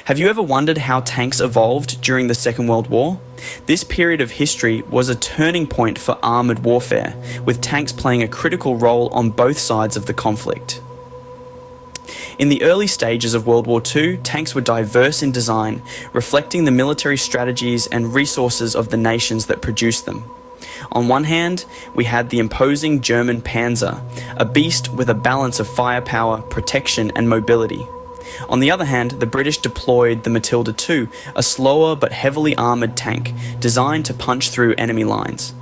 Have you ever wondered how tanks evolved during the Second World War? This period of history was a turning point for armoured warfare, with tanks playing a critical role on both sides of the conflict. In the early stages of World War II, tanks were diverse in design, reflecting the military strategies and resources of the nations that produced them. On one hand, we had the imposing German Panzer, a beast with a balance of firepower, protection and mobility. On the other hand, the British deployed the Matilda II, a slower but heavily armoured tank designed to punch through enemy lines.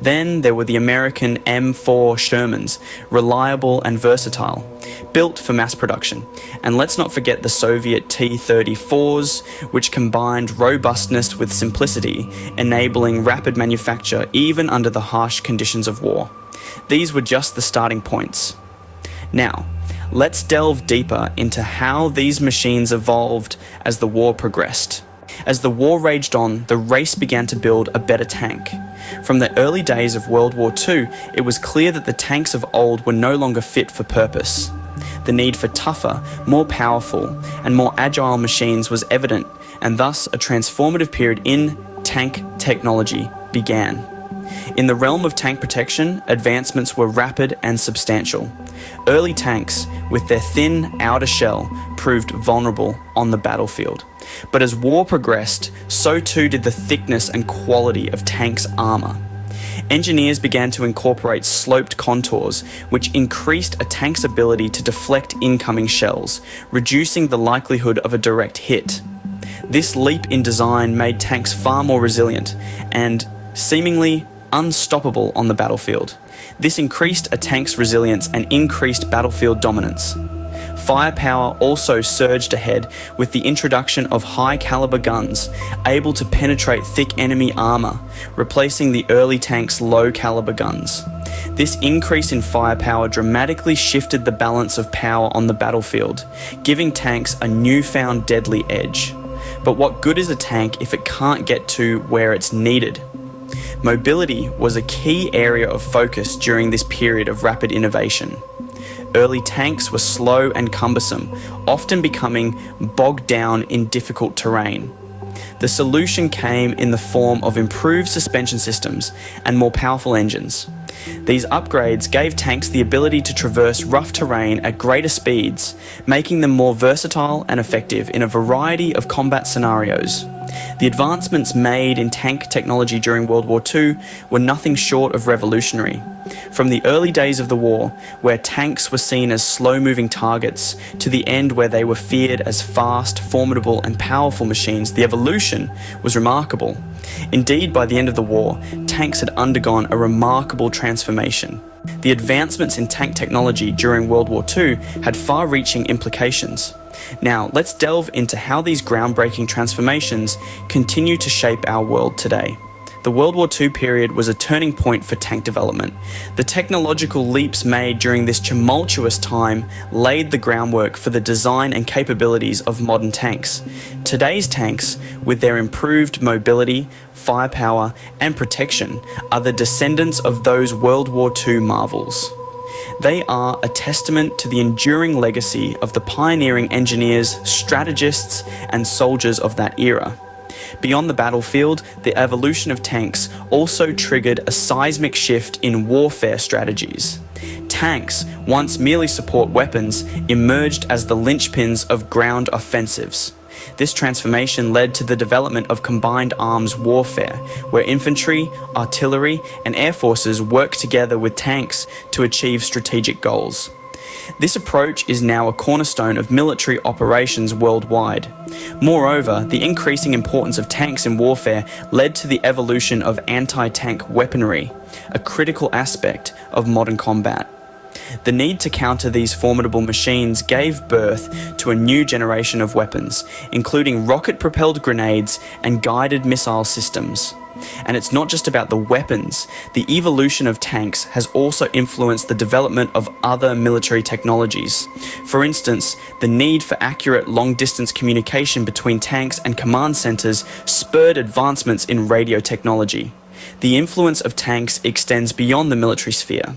Then there were the American M4 Shermans, reliable and versatile, built for mass production. And let's not forget the Soviet T-34s, which combined robustness with simplicity, enabling rapid manufacture even under the harsh conditions of war. These were just the starting points. Now, let's delve deeper into how these machines evolved as the war progressed. As the war raged on, the race began to build a better tank. From the early days of World War II, it was clear that the tanks of old were no longer fit for purpose. The need for tougher, more powerful, and more agile machines was evident, and thus a transformative period in tank technology began. In the realm of tank protection, advancements were rapid and substantial. Early tanks, with their thin outer shell, proved vulnerable on the battlefield. But as war progressed, so too did the thickness and quality of tanks' armour. Engineers began to incorporate sloped contours, which increased a tank's ability to deflect incoming shells, reducing the likelihood of a direct hit. This leap in design made tanks far more resilient and seemingly unstoppable on the battlefield. This increased a tank's resilience and increased battlefield dominance. Firepower also surged ahead with the introduction of high-caliber guns, able to penetrate thick enemy armour, replacing the early tanks' low-caliber guns. This increase in firepower dramatically shifted the balance of power on the battlefield, giving tanks a newfound deadly edge. But what good is a tank if it can't get to where it's needed? Mobility was a key area of focus during this period of rapid innovation. Early tanks were slow and cumbersome, often becoming bogged down in difficult terrain. The solution came in the form of improved suspension systems and more powerful engines. These upgrades gave tanks the ability to traverse rough terrain at greater speeds, making them more versatile and effective in a variety of combat scenarios. The advancements made in tank technology during World War II were nothing short of revolutionary. From the early days of the war, where tanks were seen as slow-moving targets, to the end where they were feared as fast, formidable and powerful machines, the evolution was remarkable. Indeed, by the end of the war, tanks had undergone a remarkable transformation. The advancements in tank technology during World War II had far-reaching implications. Now, let's delve into how these groundbreaking transformations continue to shape our world today. The World War II period was a turning point for tank development. The technological leaps made during this tumultuous time laid the groundwork for the design and capabilities of modern tanks. Today's tanks, with their improved mobility, firepower, and protection, are the descendants of those World War II marvels. They are a testament to the enduring legacy of the pioneering engineers, strategists, and soldiers of that era. Beyond the battlefield, the evolution of tanks also triggered a seismic shift in warfare strategies. Tanks, once merely support weapons, emerged as the linchpins of ground offensives. This transformation led to the development of combined arms warfare, where infantry, artillery, and air forces work together with tanks to achieve strategic goals. This approach is now a cornerstone of military operations worldwide. Moreover, the increasing importance of tanks in warfare led to the evolution of anti-tank weaponry, a critical aspect of modern combat. The need to counter these formidable machines gave birth to a new generation of weapons, including rocket-propelled grenades and guided missile systems. And it's not just about the weapons. The evolution of tanks has also influenced the development of other military technologies. For instance, the need for accurate long-distance communication between tanks and command centers spurred advancements in radio technology. The influence of tanks extends beyond the military sphere.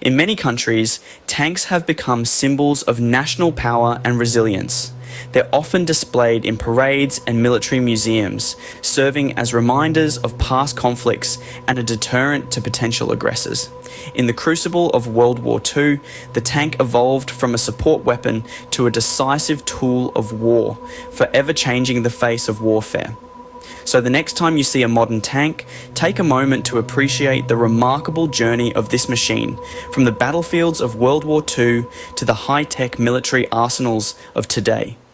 In many countries, tanks have become symbols of national power and resilience. They're often displayed in parades and military museums, serving as reminders of past conflicts and a deterrent to potential aggressors. In the crucible of World War II, the tank evolved from a support weapon to a decisive tool of war, forever changing the face of warfare. So the next time you see a modern tank, take a moment to appreciate the remarkable journey of this machine, from the battlefields of World War II to the high-tech military arsenals of today.